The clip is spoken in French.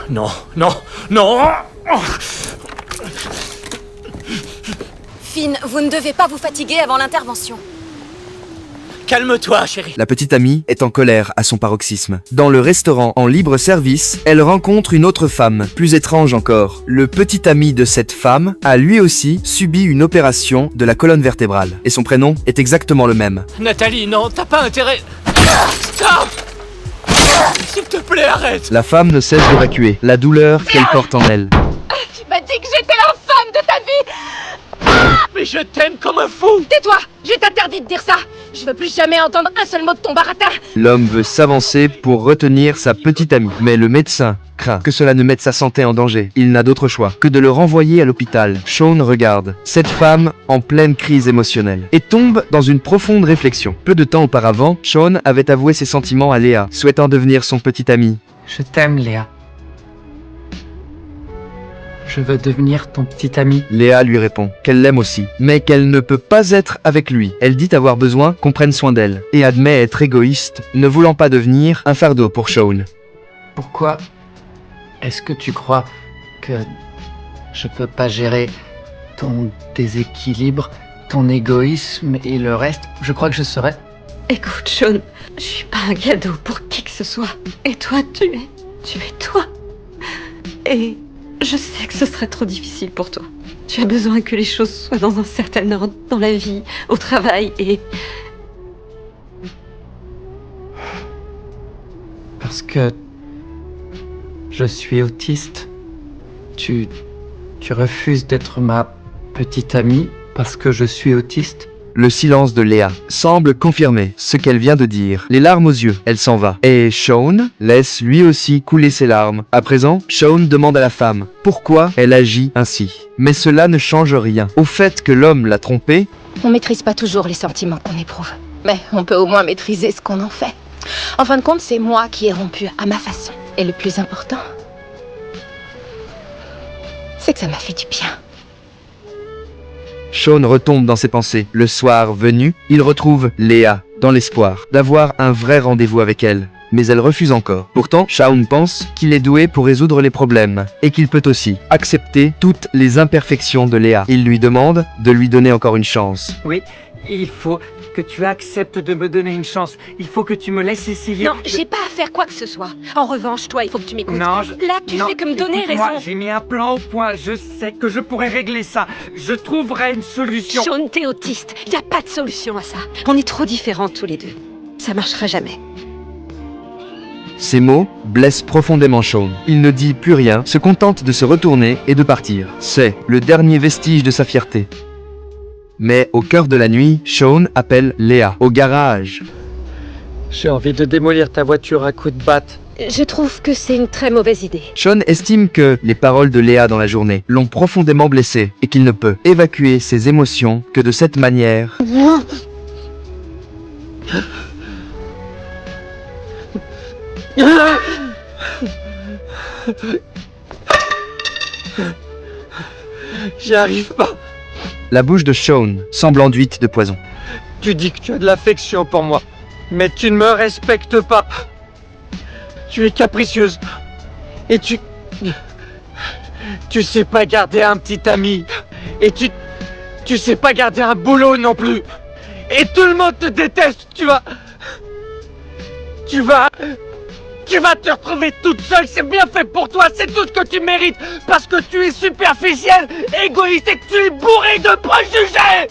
Non, non, non. Finn, vous ne devez pas vous fatiguer avant l'intervention. Calme-toi, chérie. La petite amie est en colère à son paroxysme. Dans le restaurant en libre service, elle rencontre une autre femme, plus étrange encore. Le petit ami de cette femme a lui aussi subi une opération de la colonne vertébrale. Et son prénom est exactement le même. Nathalie, non, t'as pas intérêt. Stop. S'il te plaît, arrête. La femme ne cesse d'évacuer la douleur qu'elle porte en elle. Tu m'as dit que j'étais la femme de ta vie. Mais je t'aime comme un fou. Tais-toi, je t'interdis de dire ça. Je veux plus jamais entendre un seul mot de ton baratin. L'homme veut s'avancer pour retenir sa petite amie, mais le médecin craint que cela ne mette sa santé en danger. Il n'a d'autre choix que de le renvoyer à l'hôpital. Sean regarde cette femme en pleine crise émotionnelle et tombe dans une profonde réflexion. Peu de temps auparavant, Sean avait avoué ses sentiments à Léa, souhaitant devenir son petit ami. Je t'aime, Léa. Je veux devenir ton petit ami. Léa lui répond qu'elle l'aime aussi, mais qu'elle ne peut pas être avec lui. Elle dit avoir besoin qu'on prenne soin d'elle, et admet être égoïste, ne voulant pas devenir un fardeau pour Sean. Pourquoi est-ce que tu crois que je peux pas gérer ton déséquilibre, ton égoïsme et le reste? Je crois que je serais... Écoute, Sean, je suis pas un cadeau pour qui que ce soit. Et toi, tu es toi. Et je sais que ce serait trop difficile pour toi. Tu as besoin que les choses soient dans un certain ordre, dans la vie, au travail et... Parce que... je suis autiste. Tu refuses d'être ma petite amie parce que je suis autiste? Le silence de Léa semble confirmer ce qu'elle vient de dire. Les larmes aux yeux, elle s'en va. Et Sean laisse lui aussi couler ses larmes. À présent, Sean demande à la femme pourquoi elle agit ainsi. Mais cela ne change rien au fait que l'homme l'a trompée. On maîtrise pas toujours les sentiments qu'on éprouve. Mais on peut au moins maîtriser ce qu'on en fait. En fin de compte, c'est moi qui ai rompu à ma façon. Et le plus important, c'est que ça m'a fait du bien. Sean retombe dans ses pensées. Le soir venu, il retrouve Léa, dans l'espoir d'avoir un vrai rendez-vous avec elle. Mais elle refuse encore. Pourtant, Sean pense qu'il est doué pour résoudre les problèmes, et qu'il peut aussi accepter toutes les imperfections de Léa. Il lui demande de lui donner encore une chance. Oui, il faut que tu acceptes de me donner une chance. Il faut que tu me laisses essayer. Non, j'ai pas à faire quoi que ce soit. En revanche, toi, il faut que tu m'écoutes. Non, Là, tu fais que me donner raison. Moi, j'ai mis un plan au point. Je sais que je pourrais régler ça. Je trouverai une solution. Sean, t'es autiste. Y a pas de solution à ça. On est trop différents tous les deux. Ça marchera jamais. Ces mots blessent profondément Sean. Il ne dit plus rien, se contente de se retourner et de partir. C'est le dernier vestige de sa fierté. Mais au cœur de la nuit, Sean appelle Léa au garage. J'ai envie de démolir ta voiture à coups de batte. Je trouve que c'est une très mauvaise idée. Sean estime que les paroles de Léa dans la journée l'ont profondément blessé et qu'il ne peut évacuer ses émotions que de cette manière. J'y arrive pas. La bouche de Sean semble enduite de poison. Tu dis que tu as de l'affection pour moi, mais tu ne me respectes pas. Tu es capricieuse. Et tu sais pas garder un petit ami. Et tu sais pas garder un boulot non plus. Et tout le monde te déteste, tu vas te retrouver toute seule, c'est bien fait pour toi, c'est tout ce que tu mérites, parce que tu es superficielle, égoïste et que tu es bourré de préjugés.